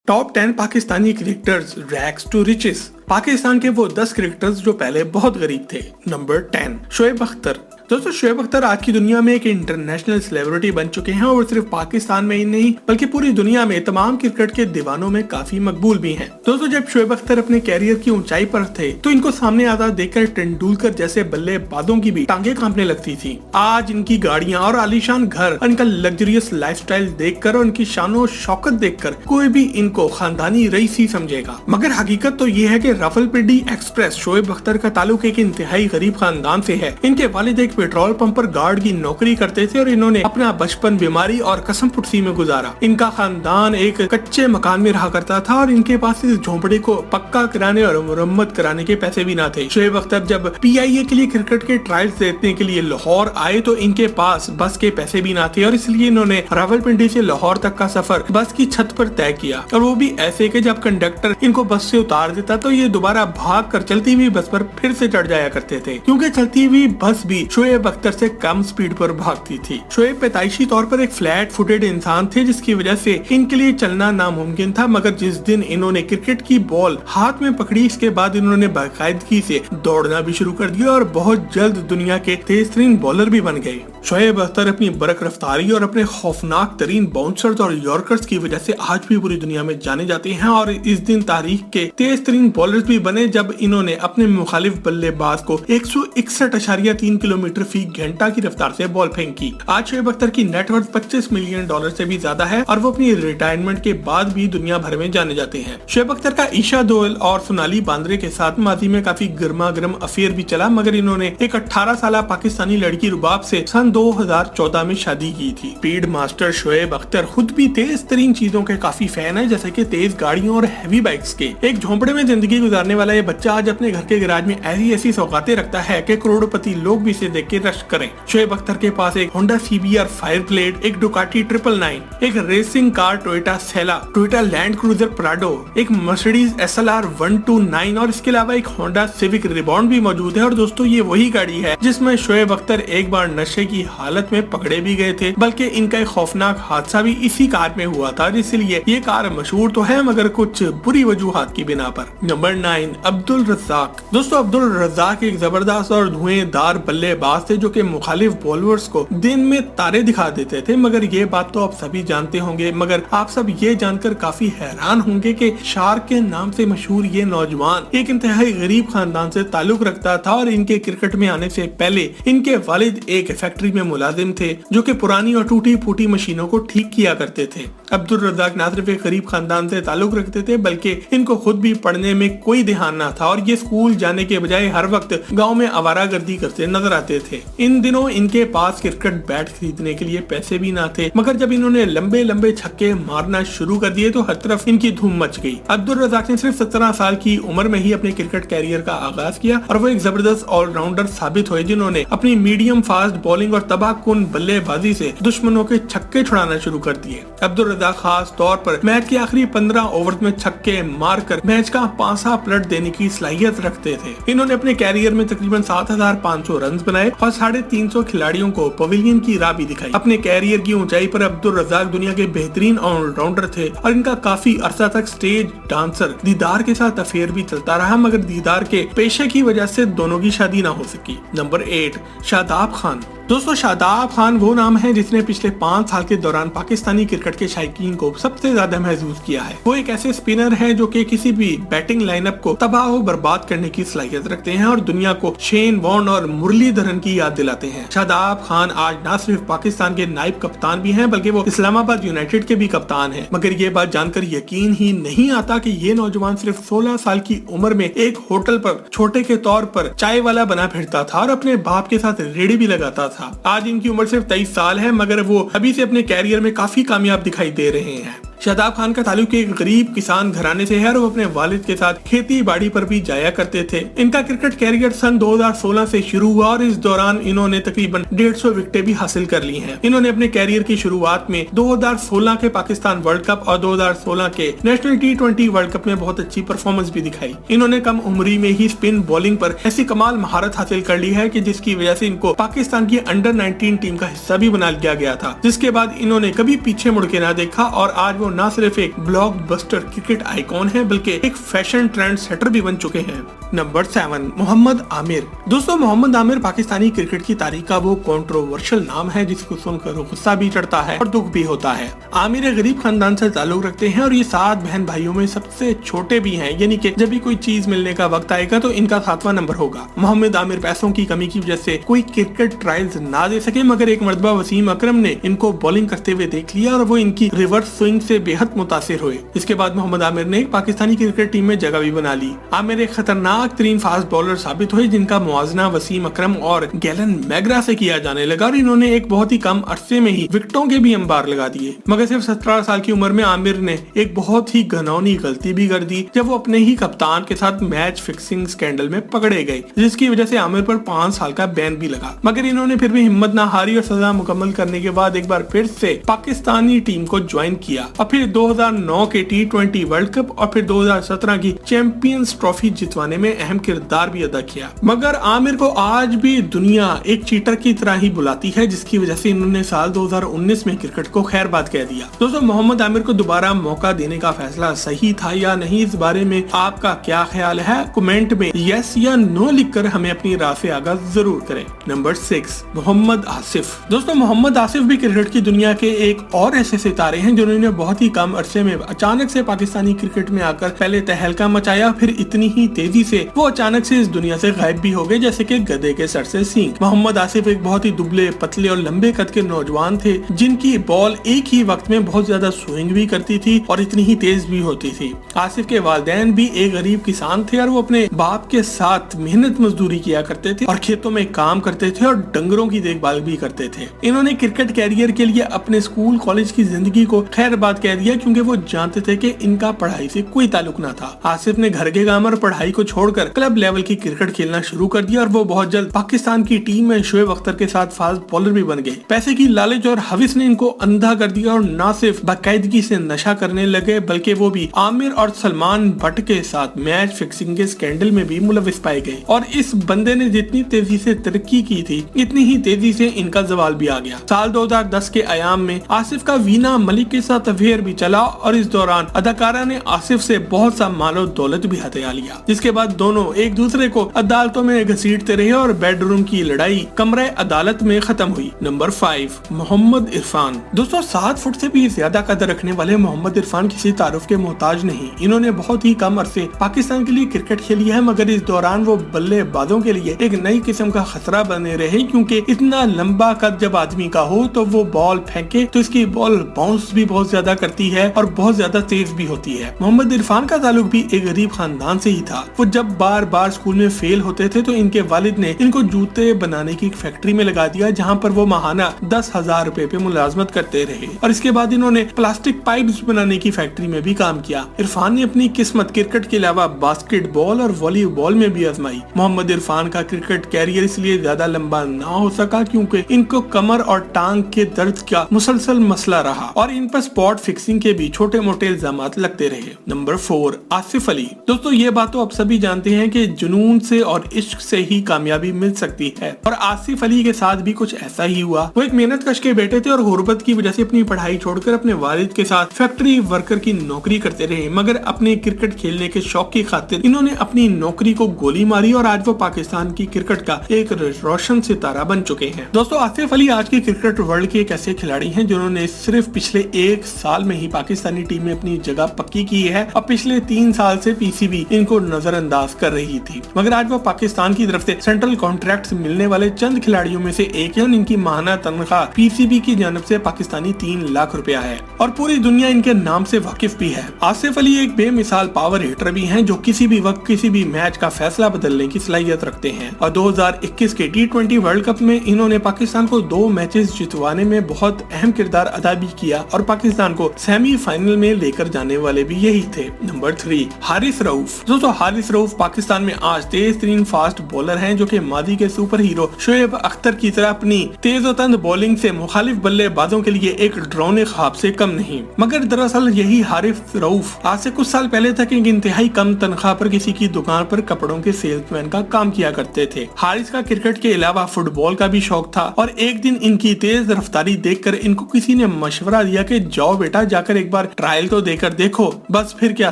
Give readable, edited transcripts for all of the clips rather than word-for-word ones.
Top 10 Pakistani cricketers rags to riches. Pakistan के वो 10 cricketers जो पहले बहुत गरीब थे। नंबर 10 शोएब अख्तर। दोस्तों शोएब अख्तर आज की दुनिया में एक इंटरनेशनल सेलिब्रिटी बन चुके हैं और सिर्फ पाकिस्तान में ही नहीं बल्कि पूरी दुनिया में तमाम क्रिकेट के दीवानों में काफी मकबूल भी हैं। दोस्तों जब शोएब अख्तर अपने कैरियर की ऊंचाई पर थे तो इनको सामने आता देखकर तेंदुलकर जैसे बल्लेबाजों की भी टांगे कांपने लगती थी। आज इनकी गाड़ियां और आलीशान घर, इनका लग्जरियस लाइफस्टाइल देखकर और इनकी शानो शौकत देखकर कोई भी इनको खानदानी रईस ही समझेगा। मगर हकीकत तो ये है कि रावलपिंडी एक्सप्रेस शोएब अख्तर का ताल्लुक एक इंतहाई गरीब खानदान से है। इनके वालिद एक पेट्रोल पंप पर गार्ड की नौकरी करते थे और इन्होंने अपना बचपन बीमारी और कसम पुर्सी में गुजारा। इनका खानदान एक कच्चे मकान में रहा करता था और इनके पास इस झोंपड़े को पक्का कराने और मुरम्मत कराने के पैसे भी ना थे। शोएब अख्तर जब PIA के लिए क्रिकेट के ट्रायल्स देखने के लिए लाहौर आए तो इनके पास बस के पैसे भी ना थे और इसलिए इन्होंने रावलपिंडी से लाहौर तक का सफर बस की छत पर तय किया और वो भी ऐसे कि जब कंडक्टर इनको बस से उतार देता तो ये दोबारा भाग कर चलती हुई बस पर फिर से चढ़ जाया करते थे, क्योंकि चलती हुई बस भी शोएब अख्तर से कम स्पीड पर भागती थी। शोएब पैदाइशी तौर पर एक फ्लैट फुटेड इंसान थे जिसकी वजह से इनके लिए चलना नामुमकिन था। मगर जिस दिन इन्होंने क्रिकेट की बॉल हाथ में पकड़ी इसके बाद इन्होंने बाकायदगी से दौड़ना भी शुरू कर दिया और बहुत जल्द दुनिया के तेज तरीन बॉलर भी बन गए। शोएब अख्तर अपनी बरक रफ्तारी और अपने खौफनाक तरीन बाउंसर्स और यॉर्कर्स की वजह से आज भी पूरी दुनिया में जाने जाते हैं और इस दिन तारीख के तेज तरीन बॉलर्स भी बने जब इन्होंने अपने मुखालिफ बल्लेबाज को 161.3 किलोमीटर फी घंटा की रफ्तार से बॉल फेंकी। आज शोएब अख्तर की नेटवर्थ $25 मिलियन से भी ज्यादा है और वो अपनी रिटायरमेंट के बाद भी दुनिया भर में जाने जाते हैं। शोएब अख्तर का ईशा दोयल और सोनाली बांद्रे के साथ माजी में काफी गर्मा गर्म अफेयर भी चला, मगर इन्होंने एक 18 साल पाकिस्तानी लड़की रुबाब से सन 2014 में शादी की थी। स्पीड मास्टर शोएब अख्तर खुद भी तेज तरीन चीजों के काफी फैन है, जैसे कि तेज गाड़ियों और हैवी बाइक्स के। एक झोंपड़े में जिंदगी गुजारने वाला ये बच्चा आज अपने घर के गैराज में ऐसी सौगातें रखता है कि करोड़पति लोग भी इसे देख के रश करें। शोएब अख्तर के पास एक होंडा CBR फायरब्लेड, एक डुकाटी 999, एक रेसिंग कार टोयोटा सेला, टोयोटा लैंड क्रूजर प्राडो, एक मर्सिडीज SLR 129 और इसके अलावा एक होंडा सिविक रिबॉन्ड भी मौजूद है। और दोस्तों ये वही गाड़ी है जिसमें शोएब अख्तर एक बार नशे की हालत में पकड़े भी गए थे, बल्कि इनका एक खौफनाक हादसा भी इसी कार में हुआ था, इसलिए ये कार मशहूर तो है मगर कुछ बुरी वजूहात की बिना पर। नंबर 9 अब्दुल रज़ाक। दोस्तों अब्दुल रज़ाक एक जबरदस्त और धुएंधार बल्लेबाज थे जो कि मुखालिफ बॉलर्स को दिन में तारे दिखा देते थे। मगर ये बात तो आप सभी जानते होंगे, मगर आप सब ये जानकर काफी हैरान होंगे कि शार्क के नाम से मशहूर ये नौजवान एक इंतहाई गरीब खानदान से ताल्लुक रखता था और इनके क्रिकेट में आने से पहले इनके वालिद एक फैक्ट्री में मुलाजिम थे जो कि पुरानी और टूटी फूटी मशीनों को ठीक किया करते थे। अब्दुल रज़ाक ना सिर्फ एक गरीब खानदान से ताल्लुक रखते थे बल्कि इनको खुद भी पढ़ने में कोई ध्यान न था और ये स्कूल जाने के बजाय हर वक्त गांव में आवारागर्दी करते नजर आते थे। इन दिनों इनके पास क्रिकेट बैट खरीदने के लिए पैसे भी ना थे, मगर जब इन्होंने लंबे लंबे छक्के मारना शुरू कर दिए तो हर तरफ इनकी धूम मच गई। अब्दुल रज़ाक ने सिर्फ 17 साल की उम्र में ही अपने क्रिकेट कैरियर का आगाज किया और वो एक जबरदस्त ऑलराउंडर साबित हुए जिन्होंने अपनी मीडियम फास्ट बॉलिंग और तबाहकुन बल्लेबाजी से दुश्मनों के छक्के छुड़ाना शुरू कर दिए। अब्दुल रज़ाक खास तौर पर मैच के आखिरी 15 ओवर में छक्के मारकर मैच का पासा पलट देने की सलाहियत रखते थे। इन्होंने अपने कैरियर में तकरीबन 7,500 रन बनाए और 350 खिलाड़ियों को पवेलियन की राह भी दिखाई। अपने कैरियर की ऊंचाई पर अब्दुल रज़ाक दुनिया के बेहतरीन ऑलराउंडर थे और इनका काफी अरसा तक स्टेज डांसर दीदार के साथ अफेयर भी चलता रहा, मगर दीदार के पेशे की वजह से दोनों की शादी ना हो सकी। नंबर 8 शादाब खान। दोस्तों शादाब खान वो नाम है जिसने पिछले 5 साल के दौरान पाकिस्तानी क्रिकेट के शायकीन को सबसे ज्यादा महसूस किया है। वो एक ऐसे स्पिनर है जो कि किसी भी बैटिंग लाइनअप को तबाह और बर्बाद करने की सलाहियत रखते हैं और दुनिया को शेन वॉर्न और मुरलीधरन की याद दिलाते हैं। शादाब खान आज न सिर्फ पाकिस्तान के नायब कप्तान भी हैं बल्कि वो इस्लामाबाद यूनाइटेड के भी कप्तान हैं। मगर ये बात जानकर यकीन ही नहीं आता कि ये नौजवान सिर्फ 16 साल की उम्र में एक होटल पर छोटे के तौर पर चाय वाला बना फिरता था और अपने बाप के साथ रेडी भी लगाता था। आज इनकी उम्र सिर्फ 23 साल है, मगर वो अभी से अपने कैरियर में काफी कामयाब दिखाई दे रहे हैं। शादाब खान का ताल्लुक एक गरीब किसान घराने से है और वो अपने वालिद के साथ खेती बाड़ी पर भी जाया करते थे। इनका क्रिकेट कैरियर सन 2016 से शुरू हुआ और इस दौरान इन्होंने तकरीबन 150 विकेटें भी हासिल कर ली हैं। इन्होंने अपने कैरियर की शुरुआत में 2016 के पाकिस्तान वर्ल्ड कप और 2016 के नेशनल T20 वर्ल्ड कप में बहुत अच्छी परफॉर्मेंस भी दिखाई। इन्होंने कम उम्री में ही स्पिन बॉलिंग पर ऐसी कमाल महारत हासिल कर ली है कि जिसकी वजह से इनको पाकिस्तान की अंडर 19 टीम का हिस्सा भी बना लिया गया था, जिसके बाद इन्होंने कभी पीछे मुड़ के ना देखा और आज वो न सिर्फ एक ब्लॉकबस्टर क्रिकेट आइकॉन है बल्कि एक फैशन ट्रेंड सेटर भी बन चुके हैं। नंबर 7, मोहम्मद आमिर। दोस्तों, मोहम्मद आमिर पाकिस्तानी क्रिकेट की तारीख का वो कंट्रोवर्शियल नाम है जिसको सुनकर गुस्सा भी चढ़ता है और दुख भी होता है। आमिर एक गरीब खानदान से ताल्लुक रखते हैं और ये 7 बहन भाइयों में सबसे छोटे भी हैं, यानी कि जब भी कोई चीज मिलने का वक्त आएगा तो इनका 7वां नंबर होगा। मोहम्मद आमिर पैसों की कमी की वजह से कोई क्रिकेट ट्रायल्स ना दे सके, मगर एक मर्तबा वसीम अकरम ने इनको बॉलिंग करते हुए देख लिया और वो इनकी रिवर्स स्विंग से बेहद मुतासिर हुए। इसके बाद मोहम्मद आमिर ने पाकिस्तानी क्रिकेट टीम में जगह भी बना ली। आमिर एक खतरनाक तरीन फास्ट बॉलर साबित हुए जिनका मुआवजना वसीम अकरम और गैलन मैगरा से किया जाने लगा और इन्होंने एक बहुत ही कम अरसे में ही विकेटों के भी अंबार लगा दिए। मगर सिर्फ 17 साल की उम्र में आमिर ने एक बहुत ही घिनौनी गलती भी कर दी जब वो अपने ही कप्तान के साथ मैच फिक्सिंग स्कैंडल में पकड़े गए, जिसकी वजह से आमिर पर 5 साल का बैन भी लगा। मगर इन्होंने फिर भी हिम्मत ना हारी और सजा मुकम्मल करने के बाद एक बार फिर से पाकिस्तानी टीम को ज्वाइन किया और फिर 2009 के T20 वर्ल्ड कप और फिर 2017 की चैंपियंस ट्रॉफी जितवाने में अहम किरदार भी अदा किया। मगर आमिर को आज भी दुनिया एक चीटर की तरह ही बुलाती है, जिसकी वजह से इन्होंने साल 2019 में क्रिकेट को खैरबाद कह दिया। दोस्तों, मोहम्मद आमिर को दोबारा मौका देने का फैसला सही था या नहीं, इस बारे में आपका क्या ख्याल है? कमेंट में यस या नो लिखकर हमें अपनी राय से आगाह जरूर करें। नंबर 6, मोहम्मद आसिफ। दोस्तों, मोहम्मद आसिफ भी क्रिकेट की दुनिया के एक और ऐसे सितारे हैं जिन्होंने बहुत ही कम अरसे में अचानक से पाकिस्तानी क्रिकेट में आकर पहले तहलका मचाया, फिर इतनी ही तेजी से वो अचानक से इस दुनिया से गायब भी हो गए जैसे कि गधे के सर से सींग। मोहम्मद आसिफ एक बहुत ही दुबले पतले और लंबे कद के नौजवान थे जिनकी बॉल एक ही वक्त में बहुत ज्यादा स्विंग भी करती थी और इतनी ही तेज भी होती थी। आसिफ के वालिदैन भी एक गरीब किसान थे और वो अपने बाप के साथ मेहनत मजदूरी किया करते थे और खेतों में काम करते थे और डंगरों की देखभाल भी करते थे। इन्होंने क्रिकेट कैरियर के लिए अपने स्कूल कॉलेज की जिंदगी को खैरबाद कह दिया क्योंकि वो जानते थे कि इनका पढ़ाई से कोई ताल्लुक ना था। आसिफ ने घर के काम और पढ़ाई को छोड़कर क्लब लेवल की क्रिकेट खेलना शुरू कर दिया और वो बहुत जल्द पाकिस्तान की टीम में शोएब अख्तर के साथ फास्ट बॉलर भी बन गए। पैसे की लालच और हविस ने इनको अंधा कर दिया और न सिर्फ बाकायदगी से नशा करने लगे बल्कि वो भी आमिर और सलमान भट्ट के साथ मैच फिक्सिंग के स्कैंडल में भी मुलविस पाए गए। और इस बंदे ने जितनी तेजी से तरक्की की थी इतनी ही तेजी से इनका जवाल भी आ गया। साल 2010 के अयाम में आसिफ का वीना मलिक के साथ अफेयर भी चला और इस दौरान अदाकारा ने आसिफ से बहुत सा मालो दौलत भी हथिया लिया, जिसके बाद दोनों एक दूसरे को अदालतों में घसीटते रहे और बेडरूम की लड़ाई कमरे अदालत में खत्म हुई। नंबर 5, मोहम्मद इरफान। दोस्तों, 7 फुट से भी ज्यादा कद रखने वाले मोहम्मद इरफान किसी तारुफ के मोहताज नहीं। इन्होंने बहुत ही कम अरसे पाकिस्तान के लिए क्रिकेट खेली है, मगर इस दौरान वो बल्लेबाजों के लिए एक नई किस्म का खतरा बने रहे क्योंकि इतना लंबा कद जब आदमी का हो तो वो बॉल फेंके तो इसकी बॉल बाउंस भी बहुत ज्यादा करती है और बहुत ज्यादा तेज भी होती है। मोहम्मद इरफान का ताल्लुक भी एक गरीब खानदान से ही था। वो जब बार बार स्कूल में फेल होते थे तो इनके वालिद ने इनको जूते बनाने की फैक्ट्री में लगा दिया जहाँ पर वो माहाना 10,000 रुपए पे मुलाजमत करते रहे और इसके बाद इन्होंने प्लास्टिक पाइप्स बनाने की फैक्ट्री में भी काम किया। इरफान ने अपनी किस्मत क्रिकेट के अलावा बास्केटबॉल और वॉलीबॉल में भी आजमाई। मोहम्मद इरफान का क्रिकेट कैरियर इसलिए ज्यादा लंबा ना हो सका क्योंकि इनको कमर और टांग के दर्द का मुसलसल मसला रहा और इन पर स्पॉट फिक्सिंग के भी छोटे मोटे इल्जाम लगते रहे। नंबर 4, आसिफ अली। दोस्तों, ये बात तो आप सभी जानते हैं कि जुनून से और इश्क से ही कामयाबी मिल सकती है और आसिफ अली के साथ भी कुछ ऐसा ही हुआ। वो एक मेहनत कश के बेटे थे और गुर्बत की वजह से अपनी पढ़ाई छोड़कर अपने वालिद के साथ फैक्ट्री वर्कर की नौकरी करते रहे, मगर अपने क्रिकेट खेलने के शौक की खातिर इन्होंने अपनी नौकरी को गोली मारी और आज वो पाकिस्तान की क्रिकेट का एक रोशन सितारा बन चुके हैं। दोस्तों, आसिफ अली आज के क्रिकेट वर्ल्ड के एक ऐसे खिलाड़ी हैं जिन्होंने सिर्फ पिछले 1 साल में ही पाकिस्तानी टीम में अपनी जगह पक्की की है और पिछले 3 साल से पीसीबी इनको नजरअंदाज कर रही थी, मगर आज वो पाकिस्तान की तरफ से सेंट्रल कॉन्ट्रैक्ट मिलने वाले चंद खिलाड़ियों में से एक है। इनकी माहाना तनख्वाह पीसीबी की जानब से पाकिस्तानी 3 लाख रुपया है और पूरी दुनिया इनके नाम से वाकिफ भी है। आसिफ अली एक बेमिसाल पावर हिटर भी हैं जो किसी भी वक्त किसी भी मैच का फैसला बदलने की सलाहियत रखते हैं और 2021 के T20 वर्ल्ड कप में इन्होंने पाकिस्तान को 2 मैचेस जितवाने में बहुत अहम किरदार अदा भी किया और पाकिस्तान को सेमीफाइनल में लेकर जाने वाले भी यही थे। नंबर 3, हारिस रऊफ। दोस्तों, हारिस रऊफ मारूफ पाकिस्तान में आज तेज तरीन फास्ट बॉलर हैं, जो कि माजी के सुपर हीरो शोएब अख्तर की तरह अपनी तेज और तंद बॉलिंग से मुखालिफ बल्लेबाजों के लिए एक डरावने ख्वाब से कम नहीं। मगर दरअसल यही हारिस रऊफ आज से कुछ साल पहले तक एक इंतहाई कम तनख्वाह पर किसी की दुकान पर कपड़ों के सेल्समैन का काम किया करते थे। हारिस का क्रिकेट के अलावा फुटबॉल का भी शौक था और एक दिन इनकी तेज रफ्तारी देखकर इनको किसी ने मशवरा दिया कि जाओ बेटा, जाकर एक बार ट्रायल तो देकर देखो। बस फिर क्या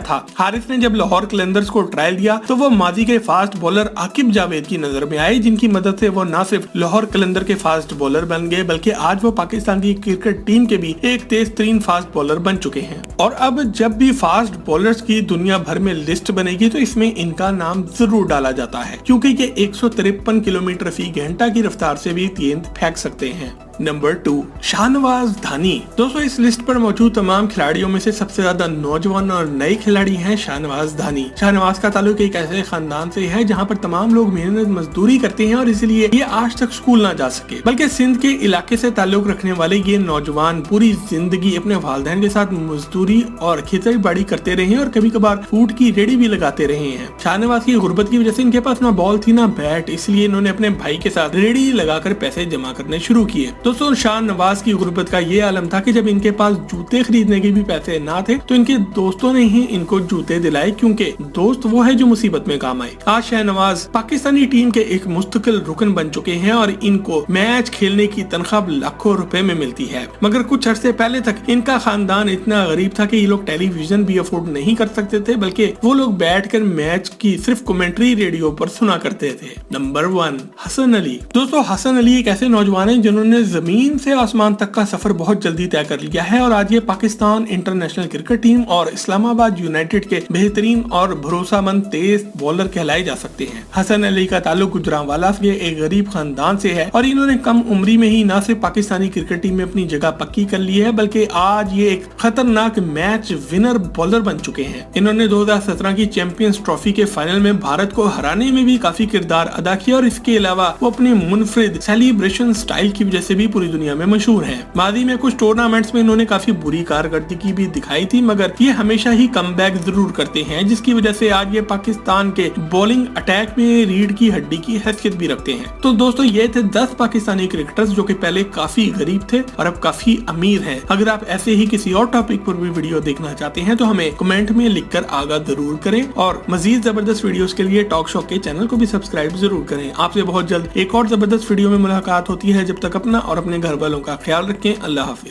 था, हारिस ने जब लाहौर कलंदर्स को ट्रायल दिया तो वो माजी के फास्ट बॉलर आकिब जावेद की नजर में आए, जिनकी मदद से वो न सिर्फ लाहौर कलंदर के फास्ट बॉलर बन गए बल्कि आज वो पाकिस्तान की क्रिकेट टीम के भी एक तेज तरीन फास्ट बॉलर बन चुके हैं। और अब जब भी फास्ट बॉलर्स की दुनिया भर में लिस्ट बनेगी तो इसमें इनका नाम जरूर डाला जाता है, क्योंकि ये 153 किलोमीटर फी घंटा की रफ्तार से भी गेंद फेंक सकते हैं। नंबर 2, शाहनवाज धानी। दोस्तों, इस लिस्ट पर मौजूद तमाम खिलाड़ियों में से सबसे ज्यादा नौजवान और नए खिलाड़ी हैं शाहनवाज धानी। शाहनवाज का ताल्लुक एक ऐसे खानदान से है जहां पर तमाम लोग मेहनत मजदूरी करते हैं और इसलिए ये आज तक स्कूल ना जा सके, बल्कि सिंध के इलाके से ताल्लुक रखने वाले ये नौजवान पूरी जिंदगी अपने वालिदैन के साथ मजदूरी और खेती बाड़ी करते रहे और कभी कभार फूड की रेडी भी लगाते रहे हैं। शाहनवाज की गुर्बत की वजह से इनके पास ना बॉल थी ना बैट, इसलिए इन्होंने अपने भाई के साथ रेडी लगाकर पैसे जमा करने शुरू किए। दोस्तों, शाहनवाज की गुर्बत का ये आलम था कि जब इनके पास जूते खरीदने के भी पैसे ना थे तो इनके दोस्तों ने ही इनको जूते दिलाए, क्योंकि दोस्त वो है जो मुसीबत में काम आए। आज शाहनवाज पाकिस्तानी टीम के एक मुस्तकिल रुकन बन चुके हैं और इनको मैच खेलने की तनख्वाह लाखों रुपए में मिलती है। मगर कुछ अरसे पहले तक इनका खानदान इतना गरीब था कि ये लोग टेलीविजन भी अफोर्ड नहीं कर सकते थे, बल्कि वो लोग बैठकर मैच की सिर्फ कमेंट्री रेडियो पर सुना करते थे। नंबर 1, हसन अली। दोस्तों, हसन अली एक ऐसे नौजवान है जिन्होंने जमीन से आसमान तक का सफर बहुत जल्दी तय कर लिया है और आज ये पाकिस्तान इंटरनेशनल क्रिकेट टीम और इस्लामाबाद यूनाइटेड के बेहतरीन और भरोसामंद तेज बॉलर कहलाए जा सकते हैं। हसन अली का ताल्लुक गुजरांवाला से एक गरीब खानदान से है और इन्होंने कम उम्री में ही न सिर्फ पाकिस्तानी क्रिकेट टीम में अपनी जगह पक्की कर ली है, बल्कि आज ये एक खतरनाक मैच विनर बॉलर बन चुके हैं। इन्होंने 2017 की चैंपियंस ट्रॉफी के फाइनल में भारत को हराने में भी काफी किरदार अदा किया और इसके अलावा वो अपनी मुनफरिद सेलिब्रेशन स्टाइल की वजह से भी पूरी दुनिया में मशहूर है। माजी में कुछ टूर्नामेंट्स में इन्होंने काफी बुरी कारकर्दगी भी दिखाई थी, मगर ये हमेशा ही कमबैक जरूर करते हैं, जिसकी वजह से आज ये पाकिस्तान के बॉलिंग अटैक में रीढ़ की हड्डी की हैसियत भी रखते हैं। तो दोस्तों, ये थे 10 पाकिस्तानी क्रिकेटर्स जो कि पहले काफी गरीब थे और अब काफी अमीर हैं। अगर आप ऐसे ही किसी और टॉपिक पर भी वीडियो देखना चाहते हैं तो हमें कमेंट में लिखकर आगाह जरूर करें और मजीद जबरदस्त वीडियोस के लिए टॉक शो के चैनल को भी सब्सक्राइब जरूर करें। आपसे बहुत जल्द एक और जबरदस्त वीडियो में मुलाकात होती है। जब तक अपना और अपने घर वालों का ख्याल रखें। अल्लाह हाफिज।